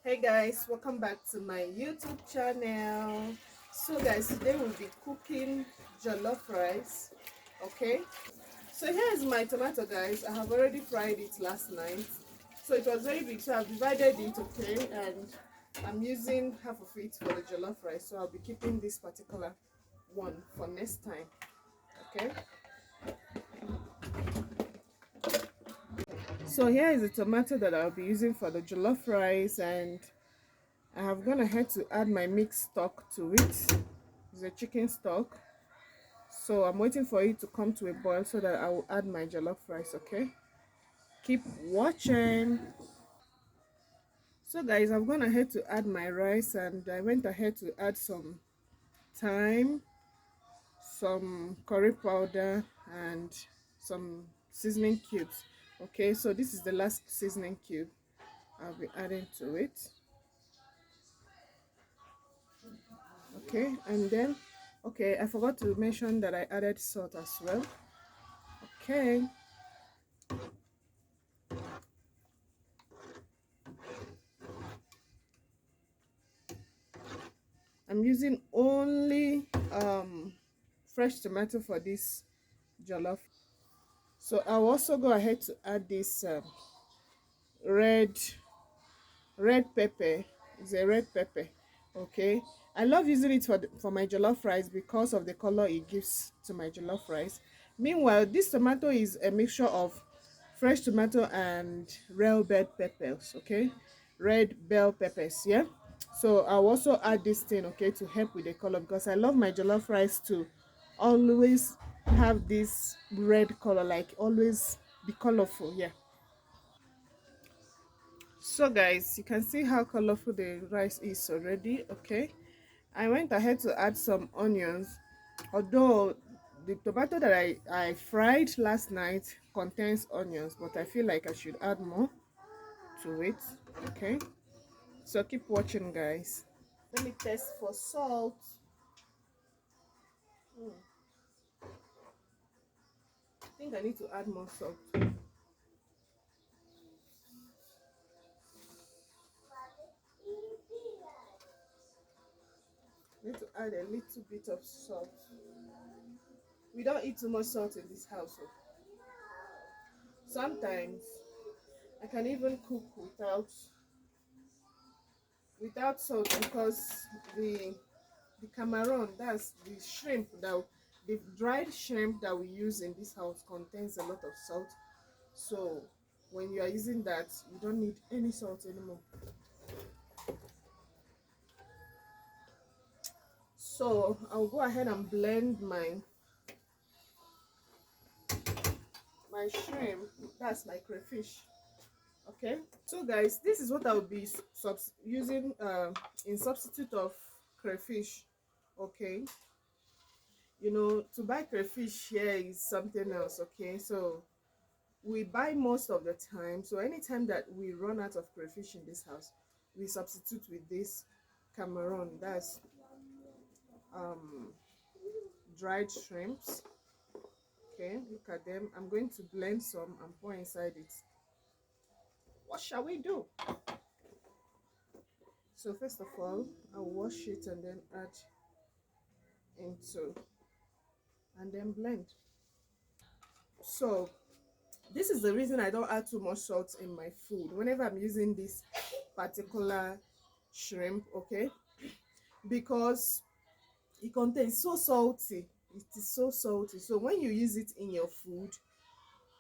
Hey guys, welcome back to my YouTube channel. So guys, today we'll be cooking jollof rice. Okay, so here's my tomato, guys. I have already fried it last night, so it was very big, so I've divided it. Okay, and I'm using half of it for the jollof rice, so I'll be keeping this particular one for next time. Okay, so here is the tomato that I'll be using for the jollof rice, and I have gone ahead to add my mixed stock to it. It's a chicken stock, so I'm waiting for it to come to a boil so that I will add my jollof rice. Okay, keep watching. So guys, I've gone ahead to add my rice, and I went ahead to add some thyme, some curry powder, and some seasoning cubes. Okay, so this is the last seasoning cube I'll be adding to it. Okay, and then okay, I forgot to mention that I added salt as well. Okay, I'm using only fresh tomato for this jollof. So I'll also go ahead to add this red pepper. It's a red pepper. Okay, I love using it for my jollof rice because of the color it gives to my jollof rice. Meanwhile, this tomato is a mixture of fresh tomato and red bell peppers. Okay, red bell peppers. Yeah, so I'll also add this thing, okay, to help with the color, because I love my jollof rice to always have this red color, like always be colorful. Yeah, so guys, you can see how colorful the rice is already. Okay, I went ahead to add some onions, although the tomato that I fried last night contains onions, but I feel like I should add more to it. Okay, so keep watching, guys. Let me test for salt. I think I need to add more salt. I need to add a little bit of salt. We don't eat too much salt in this household. Sometimes I can even cook without salt, because the the cameron, that's the shrimp, that the dried shrimp that we use in this house, contains a lot of salt. So when you are using that, you don't need any salt anymore. So I'll go ahead and blend my shrimp, that's my crayfish. Okay, so guys, this is what I'll be using in substitute of crayfish. Okay, to buy crayfish here is something else. Okay, so we buy most of the time, so anytime that we run out of crayfish in this house, we substitute with this cameron, that's um dried shrimps. Okay, look at them. I'm going to blend some and pour inside it. What shall we do? So first of all, I'll wash it and then add into, and then blend. So this is the reason I don't add too much salt in my food whenever I'm using this particular shrimp. Okay, because it contains so salty. It is so salty, so when you use it in your food,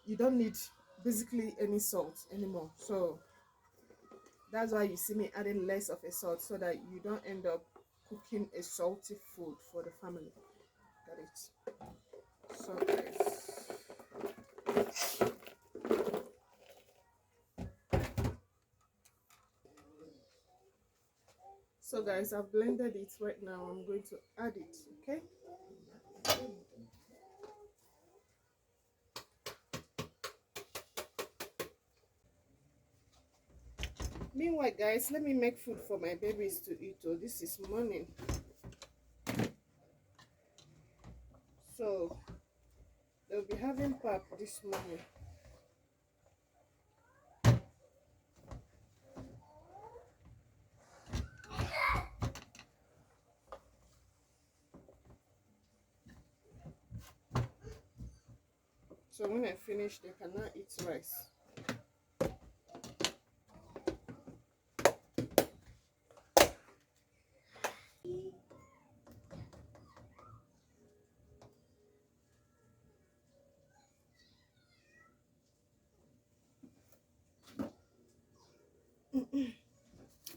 you don't need basically any salt anymore. So that's why you see me adding less of a salt, so that you don't end up cooking a salty food for the family. Got it? So guys, I've blended it. Right now I'm going to add it. Okay, meanwhile guys, let me make food for my babies to eat. Oh, this is morning, so they'll be having pap this morning. So when I finish, they can now eat rice.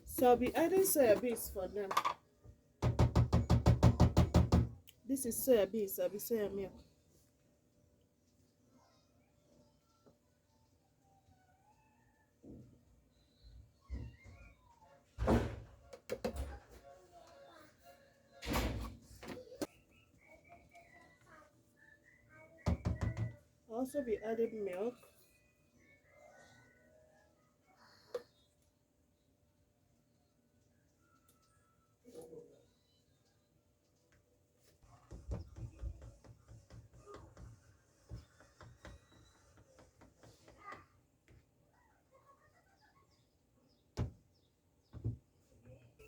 So I'll be adding soya beans for them. This is soya beans, I'll be soya milk. I'll also be adding milk.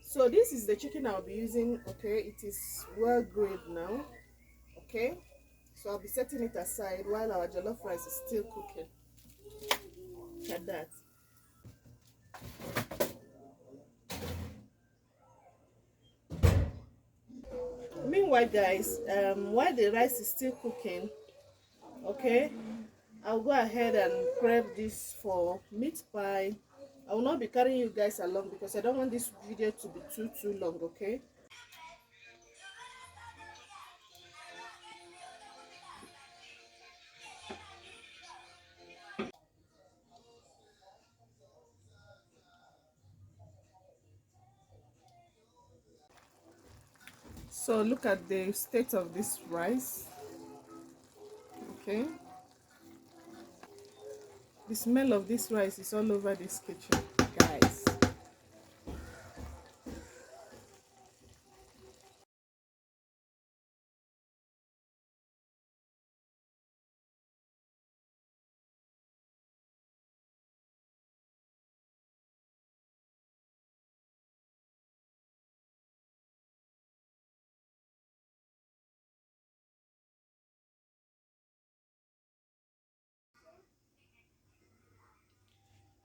So this is the chicken I'll be using. Okay, it is well grilled now. Okay, so I'll be setting it aside while our jollof rice is still cooking. Look at that. Meanwhile, guys, while the rice is still cooking, okay, I'll go ahead and prep this for meat pie. I will not be carrying you guys along because I don't want this video to be too long. Okay, so look at the state of this rice. Okay, the smell of this rice is all over this kitchen, guys.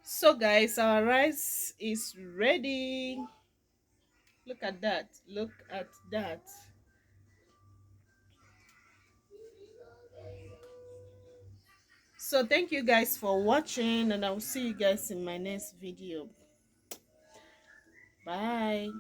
So guys, our rice is ready. Look at that. Look at that. So thank you guys for watching, and I'll see you guys in my next video. Bye.